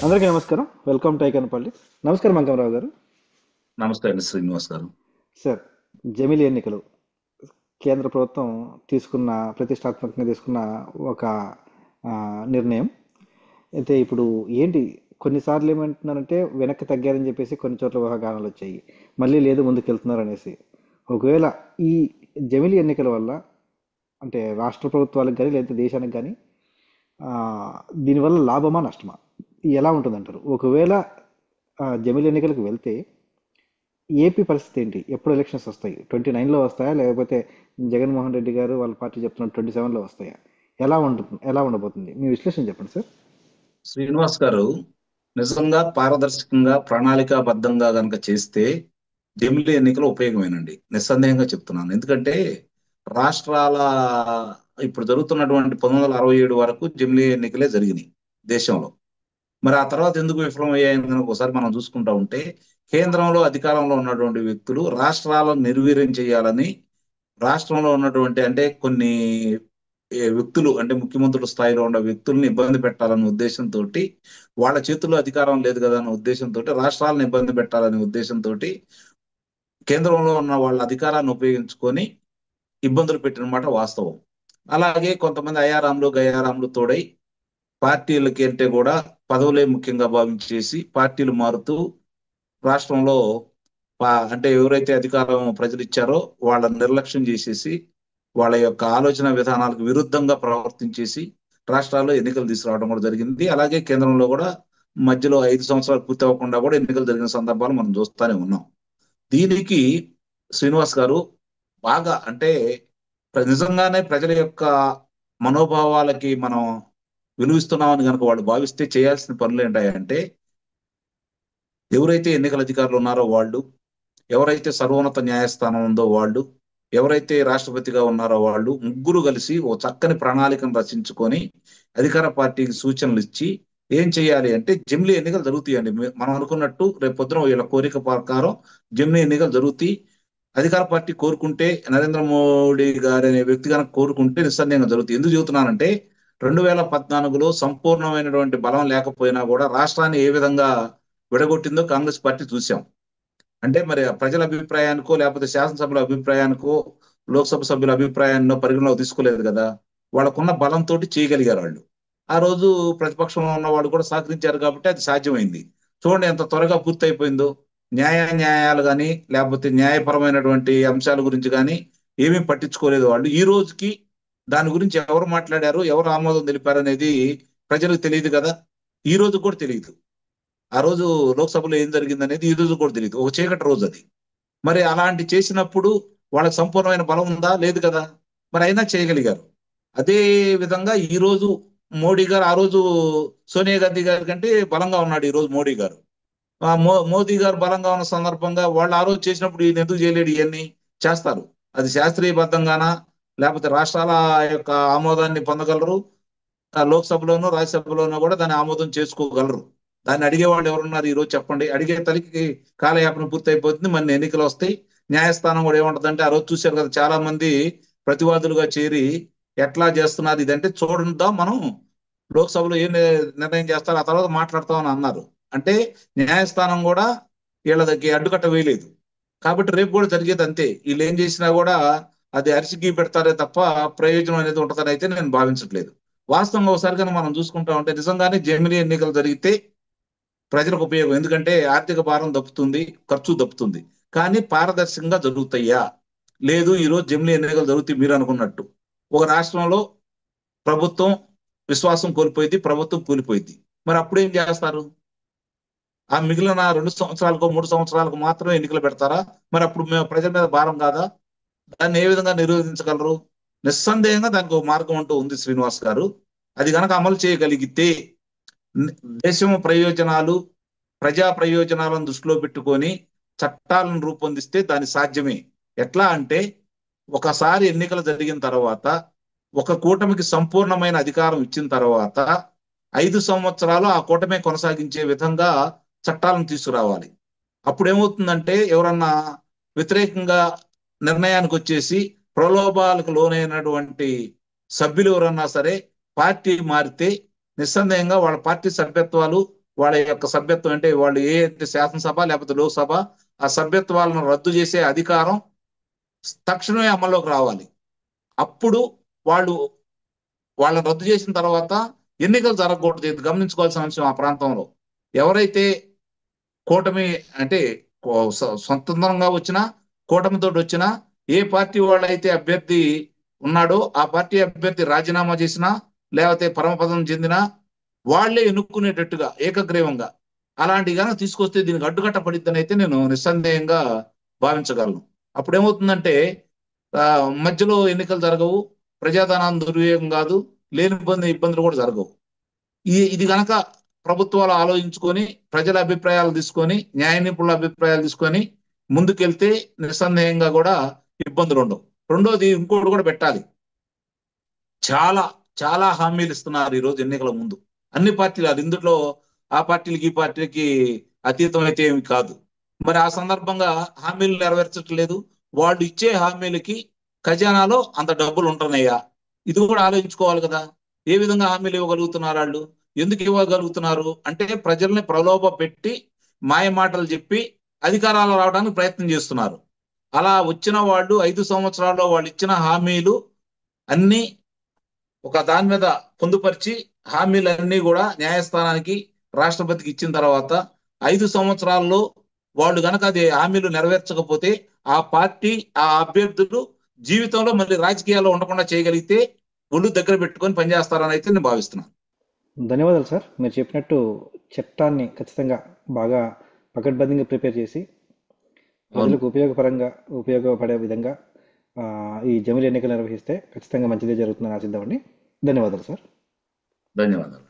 అందరికీ నమస్కారం. Welcome to Aikanapalli. నమస్కారం అంకమరావు గారు. నమస్తే అండి శ్రీనివాస్ గారు. సార్, జమిలీ ఎన్నికలు కేంద్ర ప్రభుత్వం తీసుకున్న ప్రతిష్టాత్మకంగా తీసుకున్న ఒక ఆ, నిర్ణయం అయితే ఇప్పుడు ఏంటి, కొన్నిసార్లు ఏమంటున్నారంటే వెనక్కి తగ్గారని చెప్పేసి కొన్ని చోట్ల ఊహాగానాలు వచ్చాయి. మళ్ళీ లేదు ముందుకు వెళ్తున్నారు అనేసి. ఒకవేళ ఈ జమిలీ ఎన్నికల వల్ల అంటే రాష్ట్ర ప్రభుత్వాలకు కానీ లేదా దేశానికి కానీ ఆ, దీనివల్ల లాభమా నష్టమా ఎలా ఉంటుందంటారు? ఒకవేళ జమిలీ ఎన్నికలకు వెళ్తే ఏపీ పరిస్థితి ఏంటి? ఎప్పుడు ఎలక్షన్స్ వస్తాయి? 29లో వస్తాయా, లేకపోతే జగన్మోహన్ రెడ్డి గారు వాళ్ళ పార్టీ చెప్తున్న 27లో వస్తాయా? ఎలా ఉండబోతుంది? మీ విశ్లేషణ చెప్పండి సార్. శ్రీనివాస్ గారు, నిజంగా పారదర్శకంగా ప్రణాళికాబద్ధంగా గనక చేస్తే జమిలీ ఎన్నికలు ఉపయోగమేనండి. నిస్సందేహంగా చెప్తున్నాను. ఎందుకంటే రాష్ట్రాల ఇప్పుడు జరుగుతున్నటువంటి 1967 వరకు జమిలీ ఎన్నికలే జరిగినాయి దేశంలో. మరి ఆ తర్వాత ఎందుకు విఫలమయ్యాయని కనుక ఒకసారి మనం చూసుకుంటా ఉంటే, కేంద్రంలో అధికారంలో ఉన్నటువంటి వ్యక్తులు రాష్ట్రాలను నిర్వీర్యం చేయాలని రాష్ట్రంలో ఉన్నటువంటి అంటే కొన్ని వ్యక్తులు అంటే ముఖ్యమంత్రుల స్థాయిలో ఉన్న వ్యక్తుల్ని ఇబ్బంది పెట్టాలనే ఉద్దేశంతో, వాళ్ళ చేతుల్లో అధికారం లేదు కదా అన్న ఉద్దేశంతో, రాష్ట్రాలను ఇబ్బంది పెట్టాలనే ఉద్దేశంతో కేంద్రంలో ఉన్న వాళ్ళ అధికారాన్ని ఉపయోగించుకొని ఇబ్బందులు పెట్టిన మాట వాస్తవం. అలాగే కొంతమంది అయారాములు గయారాములు తోడై పార్టీలకి అంటే కూడా పదవులే ముఖ్యంగా భావించేసి పార్టీలు మారుతూ రాష్ట్రంలో అంటే ఎవరైతే అధికారం ప్రజలు ఇచ్చారో వాళ్ళని నిర్లక్ష్యం చేసేసి వాళ్ళ యొక్క ఆలోచన విధానాలకు విరుద్ధంగా ప్రవర్తించేసి రాష్ట్రాల్లో ఎన్నికలు తీసుకురావడం కూడా జరిగింది. అలాగే కేంద్రంలో కూడా మధ్యలో 5 సంవత్సరాలు పూర్తి అవ్వకుండా కూడా ఎన్నికలు జరిగిన సందర్భాలు మనం చూస్తూనే ఉన్నాం. దీనికి శ్రీనివాస్ గారు బాగా అంటే నిజంగానే ప్రజల యొక్క మనోభావాలకి మనం విలువిస్తున్నామని కనుక వాళ్ళు భావిస్తే చేయాల్సిన పనులు ఏంటాయంటే, ఎవరైతే ఎన్నికల అధికారులు ఉన్నారో వాళ్ళు, ఎవరైతే సర్వోన్నత న్యాయస్థానం ఉందో వాళ్ళు, ఎవరైతే రాష్ట్రపతిగా ఉన్నారో వాళ్ళు ముగ్గురు కలిసి ఓ చక్కని ప్రణాళికను రచించుకొని అధికార పార్టీకి సూచనలు ఇచ్చి ఏం చేయాలి అంటే, జమిలీ ఎన్నికలు జరుగుతాయండి. మనం అనుకున్నట్టు రేపు పొద్దున వీళ్ళ కోరిక ప్రకారం జమిలీ ఎన్నికలు జరుగుతాయి. అధికార పార్టీ కోరుకుంటే, నరేంద్ర మోడీ గారు అనే వ్యక్తి కనుక కోరుకుంటే నిస్సందేహంగా జరుగుతుంది. ఎందుకు చెబుతున్నానంటే, 2014లో సంపూర్ణమైనటువంటి బలం లేకపోయినా కూడా రాష్ట్రాన్ని ఏ విధంగా విడగొట్టిందో కాంగ్రెస్ పార్టీ చూసాం. అంటే మరి ప్రజల అభిప్రాయానికో లేకపోతే శాసనసభ్యుల అభిప్రాయానికో లోక్సభ సభ్యుల అభిప్రాయాన్నో పరిగణలోకి తీసుకోలేదు కదా. వాళ్ళకున్న బలంతో చేయగలిగారు వాళ్ళు. ఆ రోజు ప్రతిపక్షంలో ఉన్న వాళ్ళు కూడా సహకరించారు కాబట్టి అది సాధ్యమైంది. చూడండి ఎంత త్వరగా పూర్తయిపోయిందో. న్యాయాలు కానీ లేకపోతే న్యాయపరమైనటువంటి అంశాల గురించి కానీ ఏమీ పట్టించుకోలేదు వాళ్ళు. ఈ రోజుకి దాని గురించి ఎవరు మాట్లాడారు, ఎవరు ఆమోదం తెలిపారు అనేది ప్రజలకు తెలియదు కదా. ఈ రోజు కూడా తెలియదు. ఆ రోజు లోక్సభలో ఏం జరిగింది అనేది ఈ రోజు కూడా తెలియదు. ఒక చీకటి రోజు అది. మరి అలాంటి చేసినప్పుడు వాళ్ళకి సంపూర్ణమైన బలం ఉందా? లేదు కదా. మరి అయినా చేయగలిగారు. అదే విధంగా ఈ రోజు మోడీ గారు ఆ రోజు సోనియా గాంధీ గారి కంటే బలంగా ఉన్నాడు ఈ రోజు మోడీ గారు. మోదీ గారు బలంగా ఉన్న సందర్భంగా వాళ్ళు ఆ రోజు చేసినప్పుడు ఈయన ఎందుకు చేయలేడు? ఇవన్నీ చేస్తారు. అది శాస్త్రీయబద్ధంగానా లేకపోతే రాష్ట్రాల యొక్క ఆమోదాన్ని పొందగలరు. లోక్సభలోనూ రాజ్యసభలోనూ కూడా దాన్ని ఆమోదం చేసుకోగలరు. దాన్ని అడిగే వాళ్ళు ఎవరున్నారు ఈ రోజు చెప్పండి. అడిగే తల్లికి కాలయాపన పూర్తి అయిపోతుంది. మన ఎన్నికలు వస్తాయి. న్యాయస్థానం కూడా ఏమంటదంటే, ఆ రోజు చూశారు కదా చాలా మంది ప్రతివాదులుగా చేరి ఎట్లా చేస్తున్నారు ఇదంటే చూడందాం మనం లోక్సభలో ఏం నిర్ణయం చేస్తారో ఆ తర్వాత మాట్లాడతామని అన్నారు. అంటే న్యాయస్థానం కూడా వీళ్ళ దగ్గర అడ్డుకట్ట వేయలేదు. కాబట్టి రేపు కూడా జరిగేది అంతే. వీళ్ళు ఏం చేసినా కూడా అది అరిసికి పెడతారే తప్ప ప్రయోజనం అనేది ఉంటుందని అయితే నేను భావించట్లేదు. వాస్తవంగా ఒకసారి కనుక మనం చూసుకుంటా ఉంటే నిజంగానే జమిలీ ఎన్నికలు జరిగితే ప్రజలకు ఉపయోగం. ఎందుకంటే ఆర్థిక భారం దప్పుతుంది, ఖర్చు దప్పుతుంది. కానీ పారదర్శకంగా జరుగుతాయా? లేదు. ఈరోజు జమిలీ ఎన్నికలు జరుగుతాయి మీరు అనుకున్నట్టు. ఒక రాష్ట్రంలో ప్రభుత్వం విశ్వాసం కోల్పోయింది, ప్రభుత్వం కూలిపోయింది. మరి అప్పుడు ఏం చేస్తారు? ఆ మిగిలిన 2 సంవత్సరాలకు 3 సంవత్సరాలకు మాత్రమే ఎన్నికలు పెడతారా? మరి అప్పుడు మేము ప్రజల మీద భారం కాదా? దాన్ని ఏ విధంగా నిరోధించగలరు? నిస్సందేహంగా దానికి ఒక మార్గం అంటూ ఉంది శ్రీనివాస్ గారు. అది గనక అమలు చేయగలిగితే న- దేశం ప్రయోజనాలు, ప్రజా ప్రయోజనాలను దృష్టిలో పెట్టుకొని చట్టాలను రూపొందిస్తే దాని సాధ్యమే. ఎట్లా అంటే, ఒకసారి ఎన్నికలు జరిగిన తర్వాత ఒక కూటమికి సంపూర్ణమైన అధికారం ఇచ్చిన తర్వాత 5 సంవత్సరాలు ఆ కూటమే కొనసాగించే విధంగా చట్టాలను తీసుకురావాలి. అప్పుడు ఏమవుతుందంటే, ఎవరన్నా వ్యతిరేకంగా నిర్ణయానికి వచ్చేసి ప్రలోభాలకు లోనైనటువంటి సభ్యులు ఎవరన్నా సరే పార్టీ మారితే నిస్సందేహంగా వాళ్ళ పార్టీ సభ్యత్వాలు వాళ్ళ యొక్క సభ్యత్వం అంటే వాళ్ళు ఏ అయితే శాసనసభ లేకపోతే లోక్సభ ఆ సభ్యత్వాలను రద్దు చేసే అధికారం తక్షణమే అమల్లోకి రావాలి. అప్పుడు వాళ్ళు వాళ్ళని రద్దు చేసిన తర్వాత ఎన్నికలు జరగకూడదు. ఇది గమనించుకోవాల్సిన అంశం. ఆ ప్రాంతంలో ఎవరైతే కూటమి అంటే స్వతంత్రంగా వచ్చినా కూటమితో వచ్చినా ఏ పార్టీ వాళ్ళైతే అభ్యర్థి ఉన్నాడో ఆ పార్టీ అభ్యర్థి రాజీనామా చేసినా లేకపోతే పరమపదం చెందినా వాళ్లే ఎన్నుకునేటట్టుగా ఏకగ్రీవంగా అలాంటి గాను తీసుకొస్తే దీనికి అడ్డుకట్ట పడిద్దని అయితే నేను నిస్సందేహంగా భావించగలను. అప్పుడేమవుతుందంటే మధ్యలో ఎన్నికలు జరగవు, ప్రజాధనం దుర్వినియోగం కాదు, లేని ఇబ్బందులు కూడా జరగవు. ఇది గనక ప్రభుత్వాలు ఆలోచించుకొని ప్రజల అభిప్రాయాలు తీసుకొని న్యాయ నిపుణుల అభిప్రాయాలు తీసుకొని ముందుకెళ్తే నిస్సందేహంగా కూడా ఇబ్బందులు ఉండవు. రెండోది ఇంకోటి కూడా పెట్టాలి. చాలా చాలా హామీలు ఇస్తున్నారు ఈ రోజు ఎన్నికల ముందు అన్ని పార్టీలు. అది ఇందులో ఆ పార్టీలకి ఈ పార్టీలకి అతీతం అయితే ఏమి కాదు. మరి ఆ సందర్భంగా హామీలు నెరవేర్చట్లేదు. వాళ్ళు ఇచ్చే హామీలకి ఖజానాలో అంత డబ్బులు ఉంటున్నాయా? ఇది కూడా ఆలోచించుకోవాలి కదా. ఏ విధంగా హామీలు ఇవ్వగలుగుతున్నారు వాళ్ళు? ఎందుకు ఇవ్వగలుగుతున్నారు అంటే ప్రజల్ని ప్రలోభ పెట్టి మాయ మాటలు చెప్పి అధికారాలు రావడానికి ప్రయత్నం చేస్తున్నారు. అలా వచ్చిన వాళ్ళు 5 సంవత్సరాల్లో వాళ్ళు ఇచ్చిన హామీలు అన్ని ఒక దాని మీద పొందుపరిచి హామీలన్నీ కూడా న్యాయస్థానానికి రాష్ట్రపతికి ఇచ్చిన తర్వాత 5 సంవత్సరాల్లో వాళ్ళు గనక అది హామీలు నెరవేర్చకపోతే ఆ పార్టీ ఆ అభ్యర్థులు జీవితంలో మళ్ళీ రాజకీయాల్లో ఉండకుండా చేయగలిగితే ఒళ్ళు దగ్గర పెట్టుకొని పనిచేస్తారని అయితే నేను భావిస్తున్నాను. ధన్యవాదాలు సార్. మీరు చెప్పినట్టు చట్టాన్ని ఖచ్చితంగా బాగా పకడ్బందీగా ప్రిపేర్ చేసి ప్రజలకు ఉపయోగపడే విధంగా ఈ జమిలి ఎన్నికలు నిర్వహిస్తే ఖచ్చితంగా మంచిదే జరుగుతుందని ఆశిద్దామండి. ధన్యవాదాలు సార్. ధన్యవాదాలు.